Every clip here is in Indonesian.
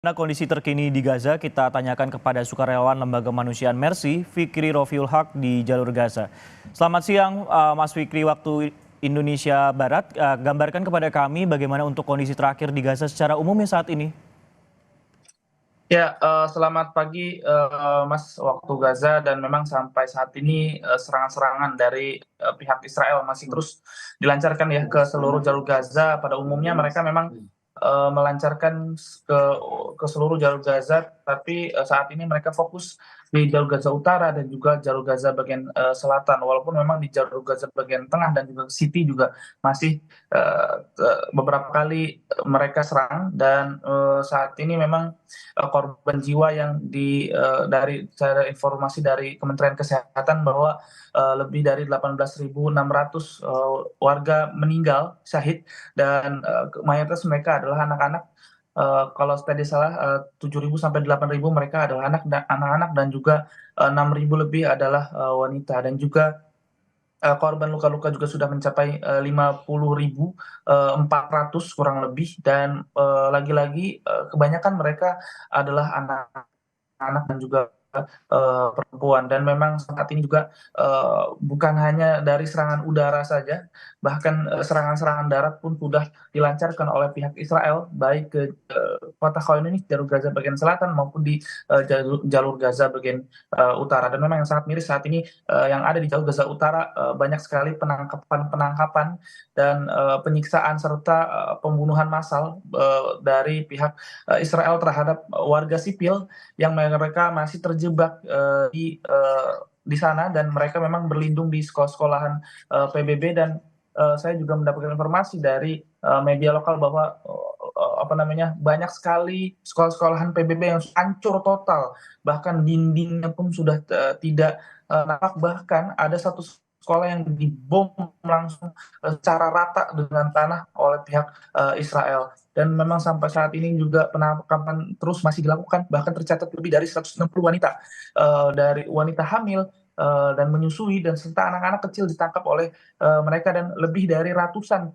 Bagaimana kondisi terkini di Gaza? Kita tanyakan kepada sukarelawan Lembaga Kemanusiaan Mercy, Fikri Rofiul Haq di jalur Gaza. Selamat siang, Mas Fikri, waktu Indonesia Barat. Gambarkan kepada kami bagaimana untuk kondisi terakhir di Gaza secara umumnya saat ini. Ya, selamat pagi, Mas, waktu Gaza dan memang sampai saat ini, serangan-serangan dari, pihak Israel masih terus dilancarkan ya ke seluruh jalur Gaza. Pada umumnya mereka memang, melancarkan ke seluruh jalur Gaza, tapi, saat ini mereka fokus di jalur Gaza Utara dan juga jalur Gaza bagian, selatan. Walaupun memang di jalur Gaza bagian tengah dan juga Siti juga masih, beberapa kali mereka serang dan, saat ini memang korban jiwa yang dari saya informasi dari Kementerian Kesehatan bahwa, lebih dari 18.600 warga meninggal syahid dan, mayoritas mereka adalah anak-anak, kalau tadi salah, 7.000 sampai 8.000 mereka adalah anak-anak dan juga, 6.000 lebih adalah, wanita dan juga korban luka-luka juga sudah mencapai, 50.400 kurang lebih dan, lagi-lagi, kebanyakan mereka adalah anak dan juga, perempuan dan memang saat ini juga, bukan hanya dari serangan udara saja, bahkan, serangan-serangan darat pun sudah dilancarkan oleh pihak Israel, baik ke, kota Khan Yunis, jalur Gaza bagian selatan maupun di, jalur jalur Gaza bagian, utara dan memang yang sangat miris saat ini, yang ada di jalur Gaza Utara, banyak sekali penangkapan-penangkapan dan, penyiksaan serta, pembunuhan massal, dari pihak, Israel terhadap warga sipil yang mereka masih terjebak, di sana dan mereka memang berlindung di sekolah-sekolahan, PBB dan, saya juga mendapatkan informasi dari, media lokal bahwa, apa namanya, banyak sekali sekolah-sekolahan PBB yang hancur total, bahkan dindingnya pun sudah, tidak, nampak, bahkan ada satu sekolah yang dibom langsung, secara rata dengan tanah oleh pihak, Israel. Dan memang sampai saat ini juga penangkapan terus masih dilakukan, bahkan tercatat lebih dari 160 wanita, dari wanita hamil, dan menyusui dan serta anak-anak kecil ditangkap oleh, mereka dan lebih dari ratusan,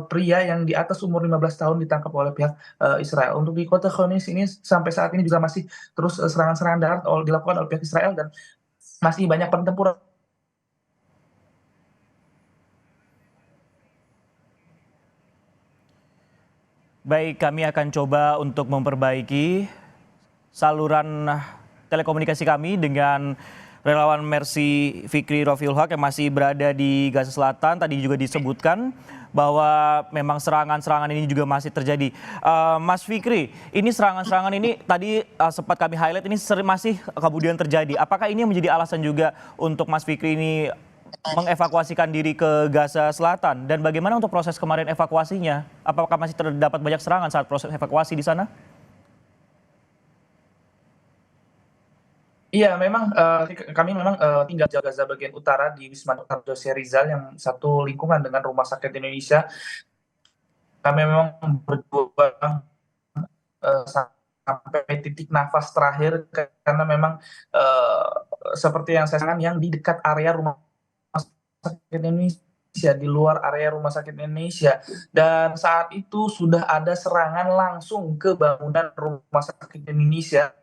pria yang di atas umur 15 tahun ditangkap oleh pihak, Israel. Untuk di kota Khan Yunis ini sampai saat ini juga masih terus, serangan-serangan darat dilakukan oleh pihak Israel dan masih banyak pertempuran. Baik, kami akan coba untuk memperbaiki saluran telekomunikasi kami dengan relawan Mercy Fikri Rofiul Haq yang masih berada di Gaza Selatan. Tadi juga disebutkan bahwa memang serangan-serangan ini juga masih terjadi. Mas Fikri, ini serangan-serangan ini tadi sempat kami highlight ini masih kemudian terjadi. Apakah ini yang menjadi alasan juga untuk Mas Fikri ini mengevakuasikan diri ke Gaza Selatan? Dan bagaimana untuk proses kemarin evakuasinya? Apakah masih terdapat banyak serangan saat proses evakuasi di sana? Iya memang, kami memang, tinggal di Gaza bagian utara di Wisma Dr. Jose Rizal yang satu lingkungan dengan Rumah Sakit Indonesia. Kami memang berjuang, sampai titik nafas terakhir karena memang, eee, seperti yang saya sampaikan yang di dekat area Rumah Sakit Indonesia, di luar area Rumah Sakit Indonesia dan saat itu sudah ada serangan langsung ke bangunan Rumah Sakit Indonesia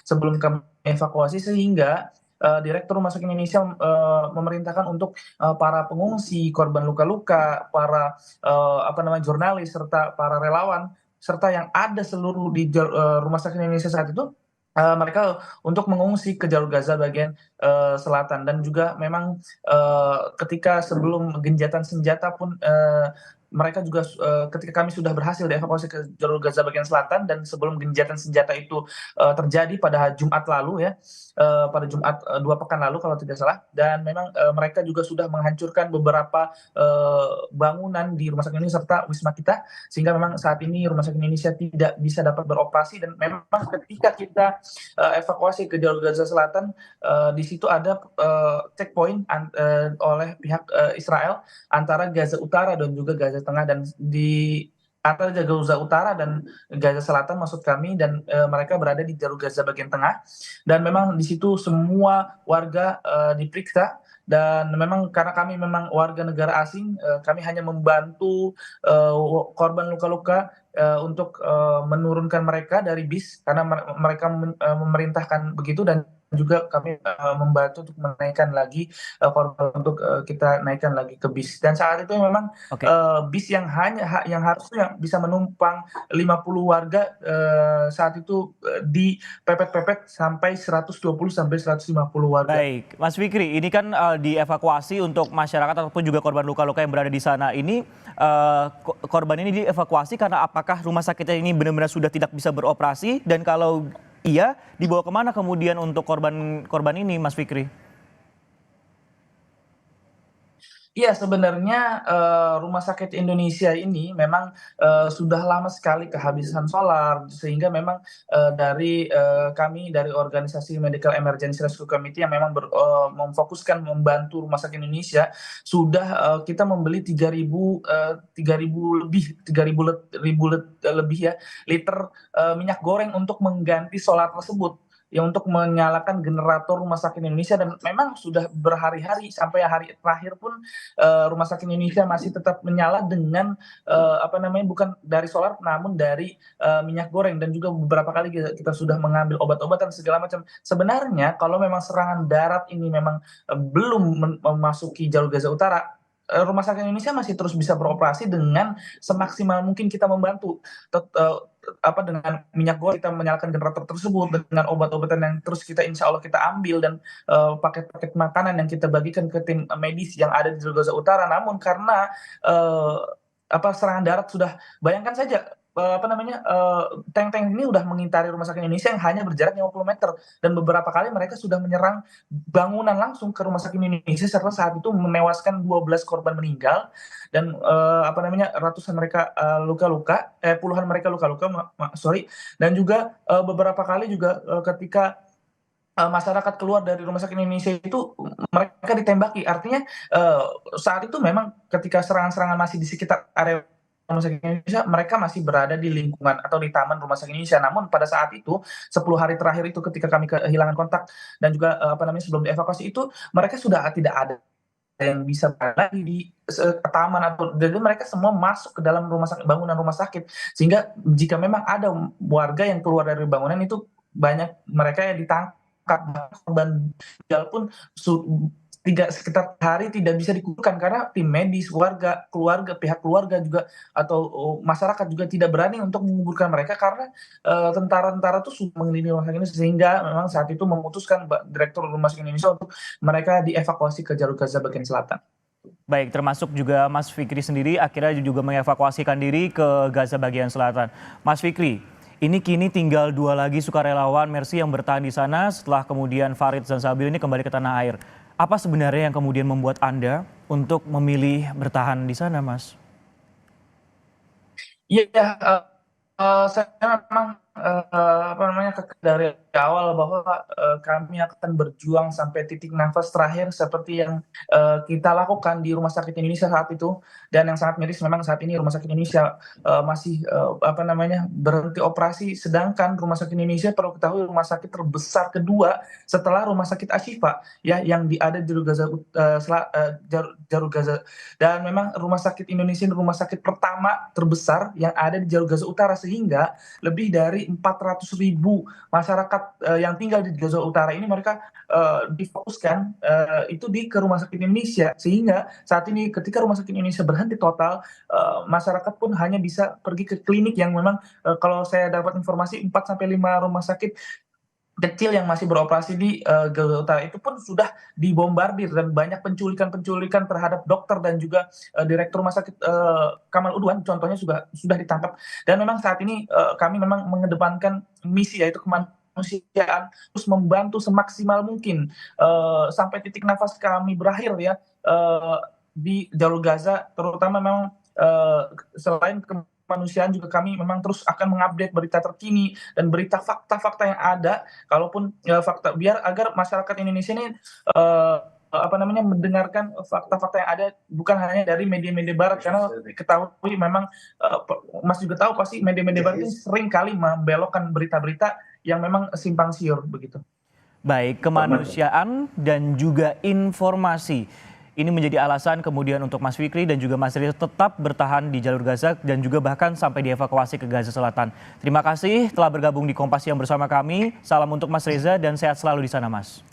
sebelum kami evakuasi sehingga, Direktur Rumah Sakit Indonesia, memerintahkan untuk, para pengungsi, korban luka-luka, para, apa namanya, jurnalis, serta para relawan, serta yang ada seluruh di Rumah Sakit Indonesia saat itu, mereka untuk mengungsi ke jalur Gaza bagian, selatan dan juga memang, ketika sebelum genjatan senjata pun, mereka juga ketika kami sudah berhasil dievakuasi ke jalur Gaza bagian selatan dan sebelum genjatan senjata itu, terjadi pada Jumat lalu ya, pada Jumat, 2 pekan lalu kalau tidak salah dan memang, mereka juga sudah menghancurkan beberapa, bangunan di Rumah Sakit ini serta wisma kita, sehingga memang saat ini Rumah Sakit Indonesia tidak bisa dapat beroperasi dan memang ketika kita, evakuasi ke jalur Gaza Selatan, di situ ada, checkpoint oleh pihak, Israel antara Gaza Utara dan juga Gaza Tengah dan di antara Gaza Utara dan Gaza Selatan maksud kami dan, mereka berada di jalur Gaza bagian tengah dan memang di situ semua warga, diperiksa dan memang karena kami memang warga negara asing, kami hanya membantu korban luka-luka untuk menurunkan mereka dari bis karena mereka memerintahkan begitu, dan juga kami membantu untuk menaikkan lagi korban untuk kita naikkan lagi ke bis. Dan saat itu memang Oke. bis yang yang harusnya bisa menumpang 50 warga saat itu dipepet-pepet sampai 120 sampai 150 warga. Baik, Mas Fikri, ini kan dievakuasi untuk masyarakat ataupun juga korban luka-luka yang berada di sana. Ini korban ini dievakuasi karena apakah rumah sakitnya ini benar-benar sudah tidak bisa beroperasi, dan kalau iya, dibawa kemana kemudian untuk korban ini, Mas Fikri? Iya, sebenarnya Rumah Sakit Indonesia ini memang sudah lama sekali kehabisan solar, sehingga memang kami dari organisasi Medical Emergency Rescue Committee yang memang memfokuskan membantu Rumah Sakit Indonesia, sudah kita membeli 3.000 lebih, 3.000 lebih ya liter minyak goreng untuk mengganti solar tersebut. Ya, untuk menyalakan generator Rumah Sakit Indonesia, dan memang sudah berhari-hari sampai hari terakhir pun Rumah Sakit Indonesia masih tetap menyala dengan apa namanya, bukan dari solar namun dari minyak goreng, dan juga beberapa kali kita sudah mengambil obat-obatan segala macam. Sebenarnya kalau memang serangan darat ini memang belum memasuki jalur Gaza Utara, Rumah Sakit Indonesia masih terus bisa beroperasi dengan semaksimal mungkin kita membantu apa, dengan minyak goreng kita menyalakan generator tersebut, dengan obat-obatan yang terus kita insya Allah kita ambil, dan paket-paket makanan yang kita bagikan ke tim medis yang ada di Jalur Gaza Utara. Namun karena eee, apa, serangan darat sudah, bayangkan saja apa namanya, tank-tank ini udah mengitari Rumah Sakit Indonesia yang hanya berjarak 50 meter, dan beberapa kali mereka sudah menyerang bangunan langsung ke Rumah Sakit Indonesia, serta saat itu menewaskan 12 korban meninggal, dan apa namanya, ratusan mereka luka-luka, puluhan mereka luka-luka, sorry, dan juga beberapa kali juga ketika masyarakat keluar dari Rumah Sakit Indonesia itu mereka ditembaki. Artinya saat itu memang ketika serangan-serangan masih di sekitar area Rumah Sakit Indonesia, mereka masih berada di lingkungan atau di taman Rumah Sakit Indonesia. Namun pada saat itu 10 hari terakhir itu ketika kami kehilangan kontak, dan juga apa namanya, sebelum dievakuasi itu, mereka sudah tidak ada yang bisa lagi di taman, atau jadi mereka semua masuk ke dalam rumah sakit, bangunan rumah sakit. Sehingga jika memang ada warga yang keluar dari bangunan itu, banyak mereka yang ditangkap, korban meninggal pun sekitar hari tidak bisa dikuburkan karena tim medis, keluarga, pihak keluarga juga, atau masyarakat juga tidak berani untuk menguburkan mereka karena tentara-tentara itu sudah mengelilingi rumah sakit ini, sehingga memang saat itu memutuskan Direktur Rumah Sakit Indonesia untuk mereka dievakuasi ke jalur Gaza bagian selatan. Baik, termasuk juga Mas Fikri sendiri akhirnya juga mengevakuasikan diri ke Gaza bagian selatan. Mas Fikri, ini kini tinggal 2 lagi sukarelawan Mercy yang bertahan di sana setelah kemudian Farid Zansabil ini kembali ke tanah air. Apa sebenarnya yang kemudian membuat Anda untuk memilih bertahan di sana, Mas? Iya, saya memang apa namanya, dari awal bahwa kami akan berjuang sampai titik nafas terakhir seperti yang kita lakukan di Rumah Sakit Indonesia saat itu. Dan yang sangat miris memang saat ini Rumah Sakit Indonesia masih apa namanya, berhenti operasi, sedangkan Rumah Sakit Indonesia perlu ketahui rumah sakit terbesar kedua setelah Rumah Sakit Ashifa ya, yang ada di Jalur Gaza, Jalur Gaza. Dan memang Rumah Sakit Indonesia ini rumah sakit pertama terbesar yang ada di Jalur Gaza Utara, sehingga lebih dari 400.000 masyarakat yang tinggal di Gaza Utara ini mereka difokuskan itu ke Rumah Sakit Indonesia, sehingga saat ini ketika Rumah Sakit Indonesia berhenti total, masyarakat pun hanya bisa pergi ke klinik yang memang kalau saya dapat informasi 4 sampai 5 rumah sakit kecil yang masih beroperasi di Gaza Utara itu pun sudah dibombardir, dan banyak penculikan-penculikan terhadap dokter dan juga direktur rumah sakit Kamal Udwan contohnya sudah ditangkap. Dan memang saat ini kami memang mengedepankan misi, yaitu kemanusiaan, terus membantu semaksimal mungkin sampai titik nafas kami berakhir ya, di jalur Gaza, terutama memang selain kemanusiaan juga kami memang terus akan mengupdate berita terkini dan berita fakta-fakta yang ada, kalaupun fakta, biar agar masyarakat Indonesia ini apa namanya, mendengarkan fakta-fakta yang ada bukan hanya dari media-media barat, karena ketahui memang Mas juga tahu pasti media-media barat ini sering kali membelokkan berita-berita yang memang simpang siur begitu. Baik, kemanusiaan dan juga informasi. Ini menjadi alasan kemudian untuk Mas Fikri dan juga Mas Reza tetap bertahan di jalur Gaza dan juga bahkan sampai dievakuasi ke Gaza Selatan. Terima kasih telah bergabung di Kompas Siang bersama kami. Salam untuk Mas Reza dan sehat selalu di sana, Mas.